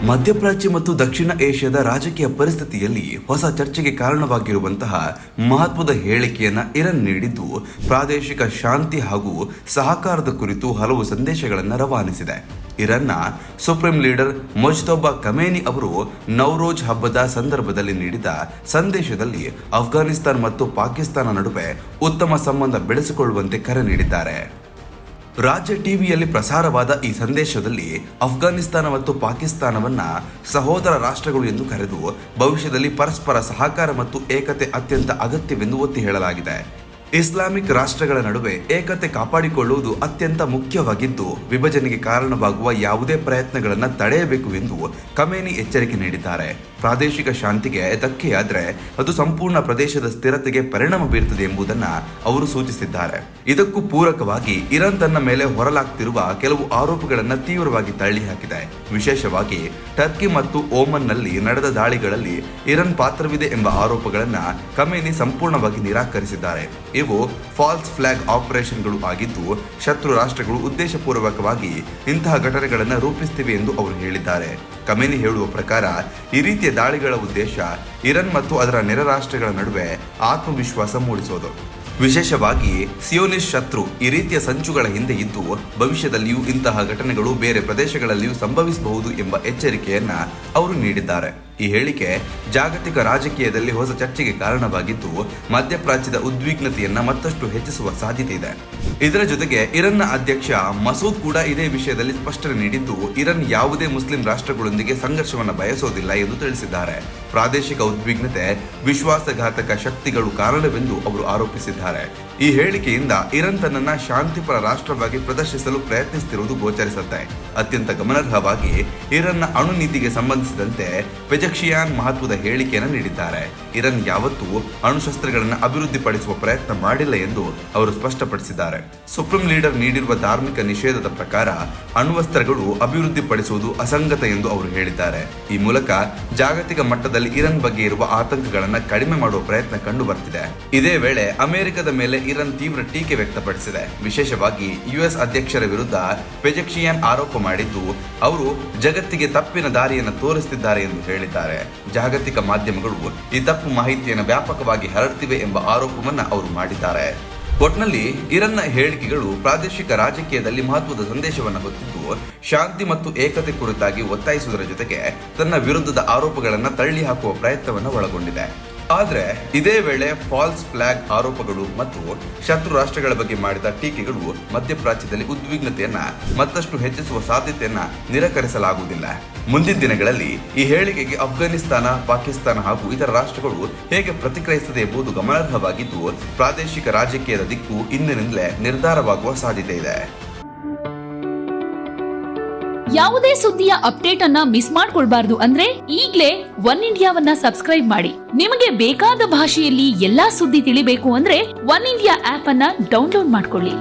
ಮಧ್ಯಪ್ರಾಚ್ಯ ಮತ್ತು ದಕ್ಷಿಣ ಏಷ್ಯಾದ ರಾಜಕೀಯ ಪರಿಸ್ಥಿತಿಯಲ್ಲಿ ಹೊಸ ಚರ್ಚೆಗೆ ಕಾರಣವಾಗಿರುವಂತಹ ಮಹತ್ವದ ಹೇಳಿಕೆಯನ್ನ ಇರಾನ್ ನೀಡಿದ್ದು ಪ್ರಾದೇಶಿಕ ಶಾಂತಿ ಹಾಗೂ ಸಹಕಾರದ ಕುರಿತು ಹಲವು ಸಂದೇಶಗಳನ್ನು ರವಾನಿಸಿದೆ. ಇರಾನ್ನ ಸುಪ್ರೀಂ ಲೀಡರ್ ಮುಜ್ತಬಾ ಖಮೇನಿ ಅವರು ನೌರೋಜ್ ಹಬ್ಬದ ಸಂದರ್ಭದಲ್ಲಿ ನೀಡಿದ ಸಂದೇಶದಲ್ಲಿ ಅಫ್ಘಾನಿಸ್ತಾನ ಮತ್ತು ಪಾಕಿಸ್ತಾನ ನಡುವೆ ಉತ್ತಮ ಸಂಬಂಧ ಬೆಳೆಸಿಕೊಳ್ಳುವಂತೆ ಕರೆ ನೀಡಿದ್ದಾರೆ. ರಾಜ್ಯ ಟಿವಿಯಲ್ಲಿ ಪ್ರಸಾರವಾದ ಈ ಸಂದೇಶದಲ್ಲಿ ಅಫ್ಘಾನಿಸ್ತಾನ ಮತ್ತು ಪಾಕಿಸ್ತಾನವನ್ನ ಸಹೋದರ ರಾಷ್ಟ್ರಗಳು ಎಂದು ಕರೆದು ಭವಿಷ್ಯದಲ್ಲಿ ಪರಸ್ಪರ ಸಹಕಾರ ಮತ್ತು ಏಕತೆ ಅತ್ಯಂತ ಅಗತ್ಯವೆಂದು ಒತ್ತಿ ಹೇಳಲಾಗಿದೆ. ಇಸ್ಲಾಮಿಕ್ ರಾಷ್ಟ್ರಗಳ ನಡುವೆ ಏಕತೆ ಕಾಪಾಡಿಕೊಳ್ಳುವುದು ಅತ್ಯಂತ ಮುಖ್ಯವಾಗಿದ್ದು ವಿಭಜನೆಗೆ ಕಾರಣವಾಗುವ ಯಾವುದೇ ಪ್ರಯತ್ನಗಳನ್ನು ತಡೆಯಬೇಕು ಎಂದು ಖಮೇನಿ ಎಚ್ಚರಿಕೆ ನೀಡಿದ್ದಾರೆ. ಪ್ರಾದೇಶಿಕ ಶಾಂತಿಗೆ ಧಕ್ಕೆಯಾದರೆ ಅದು ಸಂಪೂರ್ಣ ಪ್ರದೇಶದ ಸ್ಥಿರತೆಗೆ ಪರಿಣಾಮ ಬೀರುತ್ತದೆ ಎಂಬುದನ್ನು ಅವರು ಸೂಚಿಸಿದ್ದಾರೆ. ಇದಕ್ಕೂ ಪೂರಕವಾಗಿ ಇರಾನ್ ತನ್ನ ಮೇಲೆ ಹೊರಲಾಗ್ತಿರುವ ಕೆಲವು ಆರೋಪಗಳನ್ನು ತೀವ್ರವಾಗಿ ತಳ್ಳಿಹಾಕಿದೆ. ವಿಶೇಷವಾಗಿ ಟರ್ಕಿ ಮತ್ತು ಓಮನ್ನಲ್ಲಿ ನಡೆದ ದಾಳಿಗಳಲ್ಲಿ ಇರಾನ್ ಪಾತ್ರವಿದೆ ಎಂಬ ಆರೋಪಗಳನ್ನು ಖಮೇನಿ ಸಂಪೂರ್ಣವಾಗಿ ನಿರಾಕರಿಸಿದ್ದಾರೆ. ಇವು ಫಾಲ್ಸ್ ಫ್ಲಾಗ್ ಆಪರೇಷನ್ಗಳು ಆಗಿದ್ದು ಶತ್ರು ರಾಷ್ಟ್ರಗಳು ಉದ್ದೇಶಪೂರ್ವಕವಾಗಿ ಇಂತಹ ಘಟನೆಗಳನ್ನು ರೂಪಿಸುತ್ತಿವೆ ಎಂದು ಅವರು ಹೇಳಿದ್ದಾರೆ. ಖಮೇನಿ ಹೇಳುವ ಪ್ರಕಾರ ಈ ರೀತಿಯ ದಾಳಿಗಳ ಉದ್ದೇಶ ಇರಾನ್ ಮತ್ತು ಅದರ ನೆರೆ ರಾಷ್ಟ್ರಗಳ ನಡುವೆ ಆತ್ಮವಿಶ್ವಾಸ ಮೂಡಿಸೋದು. ವಿಶೇಷವಾಗಿ ಸಿಯೋನಿಸ್ಟ್ ಶತ್ರು ಈ ರೀತಿಯ ಸಂಚುಗಳ ಹಿಂದೆ ಇದ್ದು ಭವಿಷ್ಯದಲ್ಲಿಯೂ ಇಂತಹ ಘಟನೆಗಳು ಬೇರೆ ಪ್ರದೇಶಗಳಲ್ಲಿಯೂ ಸಂಭವಿಸಬಹುದು ಎಂಬ ಎಚ್ಚರಿಕೆಯನ್ನ ಅವರು ನೀಡಿದ್ದಾರೆ. ಈ ಹೇಳಿಕೆ ಜಾಗತಿಕ ರಾಜಕೀಯದಲ್ಲಿ ಹೊಸ ಚರ್ಚೆಗೆ ಕಾರಣವಾಗಿದ್ದು ಮಧ್ಯಪ್ರಾಚ್ಯದ ಉದ್ವಿಗ್ನತೆಯನ್ನ ಮತ್ತಷ್ಟು ಹೆಚ್ಚಿಸುವ ಸಾಧ್ಯತೆ ಇದೆ. ಇದರ ಜೊತೆಗೆ ಇರಾನ್ನ ಅಧ್ಯಕ್ಷ ಮಸೂದ್ ಕೂಡ ಇದೇ ವಿಷಯದಲ್ಲಿ ಸ್ಪಷ್ಟನೆ ನೀಡಿದ್ದು ಇರಾನ್ ಯಾವುದೇ ಮುಸ್ಲಿಂ ರಾಷ್ಟ್ರಗಳೊಂದಿಗೆ ಸಂಘರ್ಷವನ್ನು ಬಯಸೋದಿಲ್ಲ ಎಂದು ತಿಳಿಸಿದ್ದಾರೆ. ಪ್ರಾದೇಶಿಕ ಉದ್ವಿಗ್ನತೆ ವಿಶ್ವಾಸಘಾತಕ ಶಕ್ತಿಗಳು ಕಾರಣವೆಂದು ಅವರು ಆರೋಪಿಸಿದ್ದಾರೆ. ಈ ಹೇಳಿಕೆಯಿಂದ ಇರಾನ್ ತನ್ನನ್ನ ಶಾಂತಿಪರ ರಾಷ್ಟ್ರವಾಗಿ ಪ್ರದರ್ಶಿಸಲು ಪ್ರಯತ್ನಿಸುತ್ತಿರುವುದು ಗೋಚರಿಸುತ್ತೆ. ಅತ್ಯಂತ ಗಮನಾರ್ಹವಾಗಿ ಇರಾನ್ನ ಅಣು ನೀತಿಗೆ ಸಂಬಂಧಿಸಿದಂತೆ ಪೆಜೆಕ್ಷಿಯಾನ್ ಮಹತ್ವದ ಹೇಳಿಕೆಯನ್ನು ನೀಡಿದ್ದಾರೆ. ಇರಾನ್ ಯಾವತ್ತೂ ಅಣುಶಸ್ತ್ರಗಳನ್ನು ಅಭಿವೃದ್ಧಿಪಡಿಸುವ ಪ್ರಯತ್ನ ಮಾಡಿಲ್ಲ ಎಂದು ಅವರು ಸ್ಪಷ್ಟಪಡಿಸಿದ್ದಾರೆ. ಸುಪ್ರೀಂ ಲೀಡರ್ ನೀಡಿರುವ ಧಾರ್ಮಿಕ ನಿಷೇಧದ ಪ್ರಕಾರ ಅಣ್ವಸ್ತ್ರಗಳು ಅಭಿವೃದ್ಧಿಪಡಿಸುವುದು ಅಸಂಗತ ಎಂದು ಅವರು ಹೇಳಿದ್ದಾರೆ. ಈ ಮೂಲಕ ಜಾಗತಿಕ ಮಟ್ಟದಲ್ಲಿ ಇರಾನ್ ಬಗ್ಗೆ ಇರುವ ಆತಂಕಗಳನ್ನು ಕಡಿಮೆ ಮಾಡುವ ಪ್ರಯತ್ನ ಕಂಡು ಬರ್ತಿದೆ. ಇದೇ ವೇಳೆ ಅಮೆರಿಕದ ಮೇಲೆ ಇರಾನ್ ತೀವ್ರ ಟೀಕೆ ವ್ಯಕ್ತಪಡಿಸಿದೆ. ವಿಶೇಷವಾಗಿ ಯುಎಸ್ ಅಧ್ಯಕ್ಷರ ವಿರುದ್ಧ ಪೆಜೆಕ್ಷಿಯಾನ್ ಆರೋಪ ಮಾಡಿದ್ದು ಅವರು ಜಗತ್ತಿಗೆ ತಪ್ಪಿನ ದಾರಿಯನ್ನು ತೋರಿಸುತ್ತಿದ್ದಾರೆ ಎಂದು ಹೇಳಿದ್ದಾರೆ. ಜಾಗತಿಕ ಮಾಧ್ಯಮಗಳು ಈ ತಪ್ಪು ಮಾಹಿತಿಯನ್ನು ವ್ಯಾಪಕವಾಗಿ ಹರಡ್ತಿವೆ ಎಂಬ ಆರೋಪವನ್ನು ಅವರು ಮಾಡಿದ್ದಾರೆ. ಒಟ್ನಲ್ಲಿ ಇರಾನ್ನ ಹೇಳಿಕೆಗಳು ಪ್ರಾದೇಶಿಕ ರಾಜಕೀಯದಲ್ಲಿ ಮಹತ್ವದ ಸಂದೇಶವನ್ನು ಹೊತ್ತಿದ್ದು ಶಾಂತಿ ಮತ್ತು ಏಕತೆ ಕುರಿತಾಗಿ ಒತ್ತಾಯಿಸುವುದರ ಜೊತೆಗೆ ತನ್ನ ವಿರುದ್ಧದ ಆರೋಪಗಳನ್ನು ತಳ್ಳಿ ಹಾಕುವ ಪ್ರಯತ್ನವನ್ನು ಒಳಗೊಂಡಿದೆ. ಆದರೆ ಇದೇ ವೇಳೆ ಫಾಲ್ಸ್ ಫ್ಲಾಗ್ ಆರೋಪಗಳು ಮತ್ತು ಶತ್ರು ರಾಷ್ಟ್ರಗಳ ಬಗ್ಗೆ ಮಾಡಿದ ಟೀಕೆಗಳು ಮಧ್ಯಪ್ರಾಚ್ಯದಲ್ಲಿ ಉದ್ವಿಗ್ನತೆಯನ್ನ ಮತ್ತಷ್ಟು ಹೆಚ್ಚಿಸುವ ಸಾಧ್ಯತೆಯನ್ನ ನಿರಾಕರಿಸಲಾಗುವುದಿಲ್ಲ. ಮುಂದಿನ ದಿನಗಳಲ್ಲಿ ಈ ಹೇಳಿಕೆಗೆ ಅಫ್ಘಾನಿಸ್ತಾನ, ಪಾಕಿಸ್ತಾನ ಹಾಗೂ ಇತರ ರಾಷ್ಟ್ರಗಳು ಹೇಗೆ ಪ್ರತಿಕ್ರಿಯಿಸುತ್ತದೆ ಎಂಬುದು ಗಮನಾರ್ಹವಾಗಿದ್ದು ಪ್ರಾದೇಶಿಕ ರಾಜಕೀಯದ ದಿಕ್ಕು ಇಂದಿನಿಂದಲೇ ನಿರ್ಧಾರವಾಗುವ ಸಾಧ್ಯತೆ ಇದೆ. ಯಾವುದೇ ಸುದ್ದಿಯ ಅಪ್ಡೇಟ್ ಅನ್ನ ಮಿಸ್ ಮಾಡ್ಕೊಳ್ಬಾರ್ದು ಅಂದ್ರೆ ಈಗ್ಲೇ ಒನ್ ಇಂಡಿಯಾವನ್ನ ಸಬ್ಸ್ಕ್ರೈಬ್ ಮಾಡಿ. ನಿಮಗೆ ಬೇಕಾದ ಭಾಷೆಯಲ್ಲಿ ಎಲ್ಲಾ ಸುದ್ದಿ ತಿಳಿಬೇಕು ಅಂದ್ರೆ ಒನ್ ಇಂಡಿಯಾ ಆಪ್ ಅನ್ನ ಡೌನ್ಲೋಡ್ ಮಾಡ್ಕೊಳ್ಳಿ.